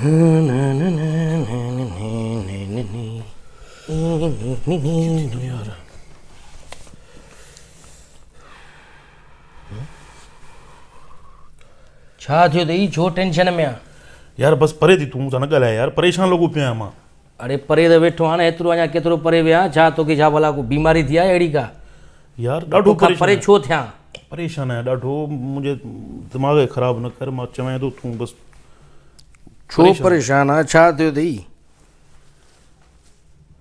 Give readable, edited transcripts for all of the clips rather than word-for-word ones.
यार छा थियो अथई? छो टेंशन में आ? यार बस परे थी तूं सां न ॻाल्हाए यार, परेशान लॻो पियो आहियां मां। अरे परे त वेठो आहे न, एतिरो अञा केतिरो परे विया? छा तोखे छा भला को बीमारी थी आहे अहिड़ी का? यार ॾाढो परे छो थियां? परेशान आहियां ॾाढो, मुंहिंजे दिमाग़ खे ख़राबु न कर, मां चवां थो तूं बसि। छो परेशान आहे? छा थियो अथई?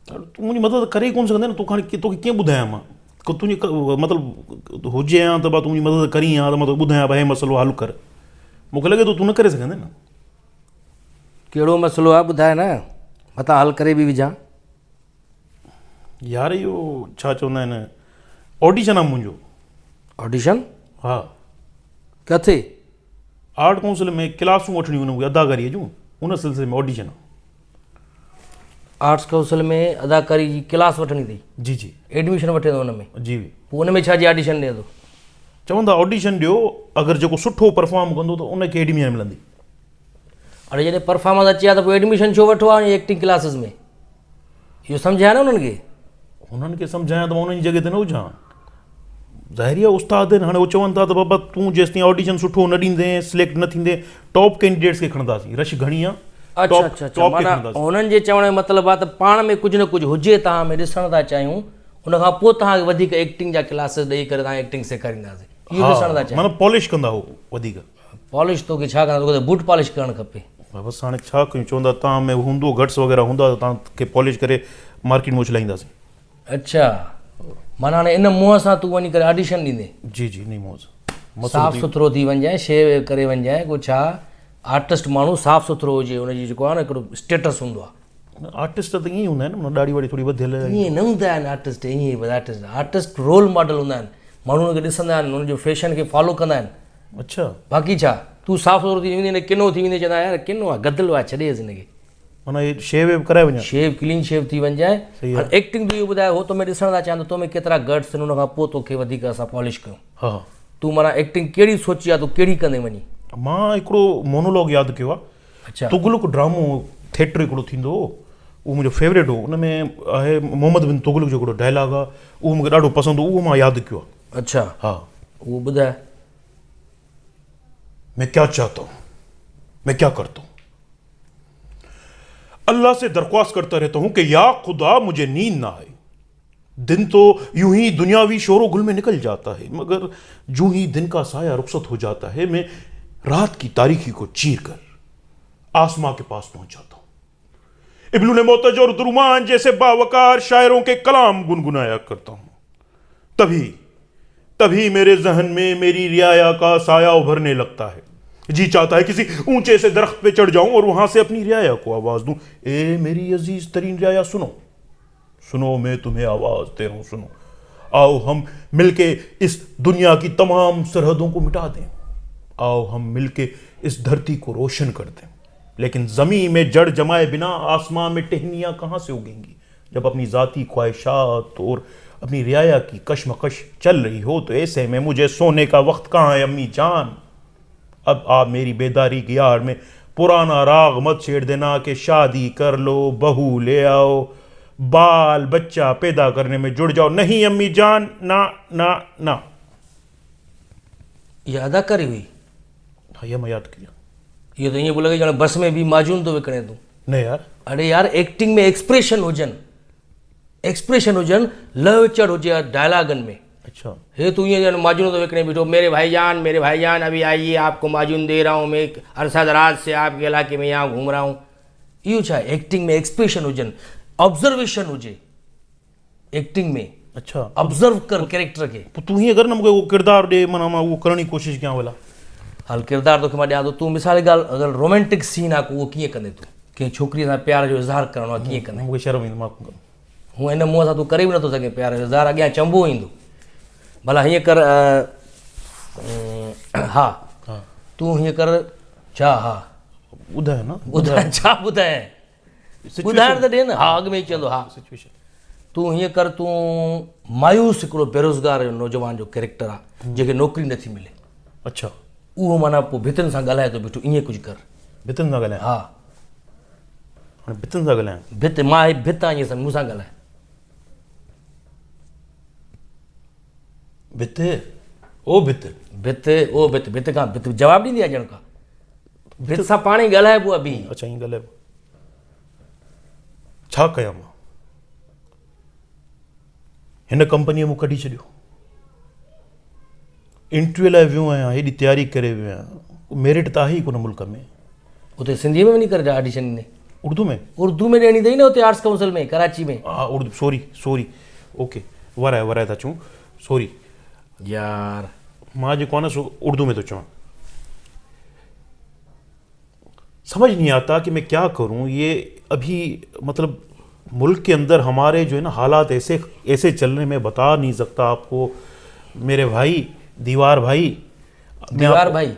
तूं मुंहिंजी मदद करे ई कोन सघंदे न, तोखे कीअं ॿुधायां मां? तुंहिंजी मतिलबु हुजे हा त मां तुंहिंजी मदद करी हा त मां तोखे ॿुधायां भाई मसइलो हल कर। मूंखे लॻे थो तूं न करे सघंदे न। कहिड़ो मसइलो आहे ॿुधाए न, मथां हल करे बि विझां। यार इहो छा चवंदा आहिनि, ऑडिशन आहे मुंहिंजो। ऑडिशन? हा। किथे? आर्ट काउंसिल में क्लासूं वठणियूं आहिनि, उहे अदाकारीअ जूं, उन सिलसिले में ऑडिशन आहे। आर्ट्स काउंसिल में अदाकारी जी क्लास वठणी अथई? जी जी। एडमिशन वठे थो हुन में? जी। पोइ हुन में छा जी ऑडिशन ॾिए थो? चवंदा ऑडिशन ॾियो, अगरि जेको सुठो परफॉर्म कंदो त उनखे एडमिशन मिलंदी। अरे जॾहिं परफॉर्मेंस अची आहे त पोइ एडमिशन छो वठो आहे एक्टिंग क्लासिस में? इहो सम्झाए न उन्हनि खे। हुननि खे सम्झायां त मां उन्हनि जी जॻह ते न हुजां। ज़ाहिरी आहे उस्ताद आहिनि, हाणे उहे चवनि था त बाबा तूं जेसि ताईं ऑडिशन सुठो न ॾींदे, सिलेक्ट न थींदे, टॉप कैंडिडेट्स खे खणंदासीं, रश घणी आहे। अच्छा अच्छा अच्छा, माना हुननि जे चवण जो मतिलबु आहे त पाण में कुझु न कुझु हुजे तव्हां में, ॾिसण था चाहियूं, उनखां पोइ तव्हांखे वधीक एक्टिंग जा क्लासिस ॾेई करे तव्हां एक्टिंग सेखारींदासीं, इहो ॾिसण था चाहियूं। माना पॉलिश कंदा हो वधीक। पॉलिश तोखे छा करणु? तोखे त बूट पॉलिश करणु खपे। बसि हाणे छा कयूं, चवंदा तव्हां में हूंदो घट्स वग़ैरह हूंदा त तव्हांखे पॉलिश करे मार्केट में उछलाईंदासीं। अच्छा, माना हाणे इन मुंहं सां तूं वञी करे ऑडिशन ॾींदे? जी जी, नहीं मौज साफ़ सुथरो थी वञे, शेव करे वञे, को छा आर्टिस्ट माण्हू साफ़ सुथरो हुजे, हुनजी जेको आहे न हिकिड़ो स्टेटस हूंदो आहे। आर्टिस्ट त ईअं ई हूंदा आहिनि न, ॾाढी वाड़ी थोरी वधियल। ईअं न हूंदा आहिनि आर्टिस्ट, ईअं आर्टिस्ट रोल मॉडल हूंदा आहिनि, माण्हू हुनखे ॾिसंदा आहिनि, हुनजो फैशन खे फॉलो कंदा आहिनि। अच्छा। बाक़ी छा तूं साफ़ सुथरो थी वेंदी, किनो थी वेंदी, चवंदा यार किनो आहे, गदल आहे, छॾेसि हिनखे। माना ये शेव वेव कराए वञा, शेव क्लीन शेव थी वञे। हाणे एक्टिंग इहो ॿुधाए, हो तो में ॾिसण था चाहिनि त तो में केतिरा गट्स आहिनि, हुनखां पोइ तोखे वधीक असां पॉलिश कयूं। हा। तूं माना एक्टिंग कहिड़ी सोची आहे, तूं कहिड़ी कंदे वञी? मां हिकिड़ो मोनोलॉग यादि कयो आहे। अच्छा। तुगलक ड्रामो थिएटर हिकिड़ो थींदो हो, उहो मुंहिंजो फेवरेट हो। उन में आहे मोहम्मद बिन तुगलक जो हिकिड़ो डायलॉग आहे, उहो मूंखे ॾाढो पसंदि हो, उहो मां यादि कयो आहे। अच्छा। हाँ। वो बुधाए। मैं क्या चाहता हूँ, मैं क्या करता हूँ, अल्लाह से दरख्वास्त करता रहता हूँ कि या खुदा मुझे नींद ना आए। दिन तो यूं ही दुनियावी शोरो गुल में निकल जाता है, मगर जूं ही दिन का साया रुखसत हो जाता है, मैं रात की तारीकी को चीर कर आसमां के पास पहुंच जाता हूं। इब्नुल मोतज और दुरुमान जैसे बावकार शायरों के कलाम गुनगुनाया करता हूं। तभी तभी मेरे जहन में मेरी रियाया का साया उभरने लगता है। जी चाहता है किसी ऊंचे से दरख्त पे चढ़ जाऊं और वहां से अपनी रियाया को आवाज दूं, ए मेरी अजीज तरीन रियाया सुनो सुनो, मैं तुम्हें आवाज दे रहा हूं, सुनो। आओ हम मिलके इस दुनिया की तमाम सरहदों को मिटा दें, आओ हम मिलके इस धरती को रोशन कर दें। लेकिन जमीन में जड़ जमाए बिना आसमां में टहनियां कहां से उगेंगी? जब अपनी जाती ख्वाहिशात और अपनी रियाया की कशमकश चल रही हो तो ऐसे में मुझे सोने का वक्त कहाँ है अम्मी जान? अब आप मेरी बेदारी की आड़ में पुराना राग मत छेड़ देना कि शादी कर लो, बहू ले आओ, बाल बच्चा पैदा करने में जुड़ जाओ। नहीं अम्मी जान, ना ना ना। ये अदाकारी हुई? हाँ, ये मैं याद किया। ये तो ये बोला कि बस में भी माजून तो विकणे तू। नहीं यार। अरे यार एक्टिंग में एक्सप्रेशन हुजन, लव चढ़ हुजे डायलॉगन में। अच्छा। हे तू ये माजून तो विकणे बैठो, मेरे भाईजान अभी आइए, आपको माजून दे रहा हूँ, मैं अरसा दराज से आपके इलाके में यहाँ घूम रहा हूँ। इहो छा एक्टिंग में एक्सप्रेशन हुजन, ऑब्जर्वेशन हुजे एक्टिंग में। अच्छा। ऑब्जर्व कर कैरेक्टर के। तू हीअं कर न, मूंखे उहो किरदारु ॾे, माना मां उहो करण जी कोशिशि कयां भला। हल किरदारु तोखे मां ॾियां थो। तूं मिसाल जी ॻाल्हि, अगरि रोमेंटिक सीन आहे उहो कीअं कंदे? तूं कंहिं छोकिरीअ सां प्यार जो इज़हार करिणो आहे, कीअं कंदे? मूंखे शर्म ईंदी, मां कोन कंदुमि। हूअं हिन मुंहं सां तूं करे बि नथो सघे प्यार जो इज़हार, अॻियां चंबो ईंदो। भला हीअं कर, हा तूं हीअं कर, छा? हा ॿुधाए न, ॿुधाए छा ॿुधाए? ॿुधाइण त ॾे न। हा अॻु में ई चवंदो हा। सिचुएशन तूं हीअं कर, तूं मायूस हिकिड़ो बेरोज़गार नौजवान जो कैरेक्टर आहे जंहिंखे नौकिरी नथी मिले। अच्छा। उहो माना पोइ भितुनि सां ॻाल्हाए थो बीठो, ईअं कुझु कर। भितुनि सां ॻाल्हाए? हा। हाणे भितनि सां ॻाल्हायां। भित मां भित आहीं सन मूंसां ॻाल्हाए। भित ओ भित भित ओ भित भित खां भित जवाबु ॾींदी आहे ॼण का। भित सां पाण ई ॻाल्हाइबो आहे बि। अच्छा ईअं ॻाल्हाए छा कयां मां? हिन कंपनीअ मूं कढी छॾियो, इंटरव्यू लाइ वियो आहियां, हेॾी तयारी करे वियो आहियां, मेरिट त आहे ई कोन मुल्क में। उते सिंधीअ में वञी करे ऑडिशन ॾिने? उर्दू में? उर्दू में ॾियणी अथई न उते आर्ट्स काउंसिल में कराची में। हा उर्दू, सॉरी ओके, वराए था चऊं, सॉरी यार। मां जेको आहे न सो उर्दू में तो चवां। समझ नहीं आता कि मैं क्या करूं। ये अभी मतलब मुल्क के अंदर हमारे जो है ना हालात ऐसे चल रहे, मैं बता नहीं सकता आपको मेरे भाई, दीवार भाई। दीवार भाई?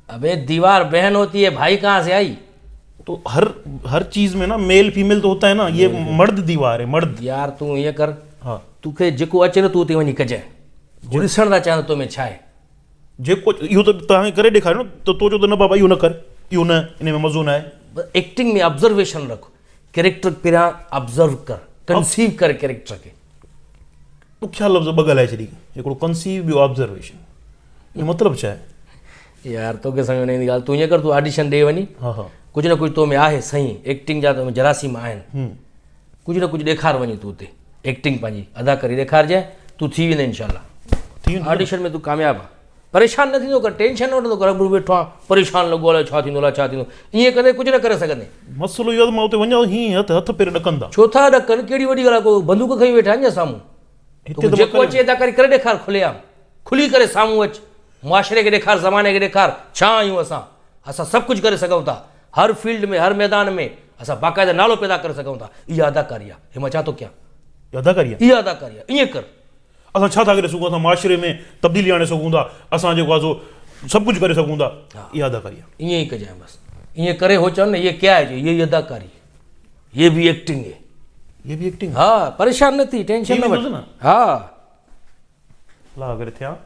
अबे दीवार बहन होती है, भाई कहाँ से आई? तो हर चीज में ना मेल फीमेल तो होता है ना, ये मर्द दीवार है, मर्द। यार तूं ईअं कर, हाँ तोखे जेको अचे न तूं उते वञी कजांइ। ॾिसण था चाहिनि तो में छा आहे? जेको इहो त तव्हांखे करे ॾेखारियो न, त तो चओ त न बाबा इहो न कर, इहो न, इन में मज़ो न आहे। एक्टिंग में ऑब्जर्वेशन रख, कैरेक्टर पहिरियां ऑब्जर्व कर, कंसीव कर कैरेक्टर खे। ॾुखिया लफ़्ज़ ॿ ॻाल्हाए छॾी, हिकिड़ो कंसीव, ॿियो ऑब्जर्वेशन। इहो मतिलबु छा आहे? यार तोखे सम्झ में न ईंदी ॻाल्हि। तूं ईअं कर, तूं ऑडिशन ॾेई वञी, हाँ कुझु न कुझु तो में आहे सही, एक्टिंग जा तो में जरासीम आहिनि, कुझु न कुझु ॾेखार वञी तूं उते, एक्टिंग पंहिंजी अदाकारी ॾेखारजांइ, तूं थी वेंदे इनशाला। ऑडिशन में तूं कामयाबु आहे। परेशान न थींदो कर, टेंशन न वठंदो कर, अॻिलो वेठो आहे परेशान लॻो आहे छा थींदो छा थींदो, ईअं करे कुझु न करे सघंदे। मसइलो इहो आहे त मां उते वञा हीअं हथ पेर ॾकंदा। छो था ॾकनि? कहिड़ी वॾी ॻाल्हि आहे? को बंदूक खई वेठा आहिनि छा साम्हूं? हिते त जेको अचे अदाकारी करे ॾेखार, खुलियाम खुली करे साम्हूं अच, मुआशरे खे ॾेखार, ज़माने खे ॾेखार छा आहियूं असां सभु कुझु करे सघूं था, हर फील्ड में, हर मैदान में असां बाक़ाइदा नालो पैदा करे सघूं था। इहा अदाकारी आहे। हे मां छा थो कयां? अदाकारी आहे, इहा अदाकारी आहे। ईअं कर। असां छा था करे सघूं? असां माशरे में तब्दीली आणे सघूं था, असां जेको आहे सो सभु कुझु करे सघूं था। इहा अदाकारी आहे। ईअं ई कजांइ बसि। ईअं करे हो चवनि न ये क्या है, ये दाकारी, ये भी एक्टिंग है। ये भी एक्टिंग? हाँ, परेशान न थी, टेंशन न वठ। हाँ ला अगर थिया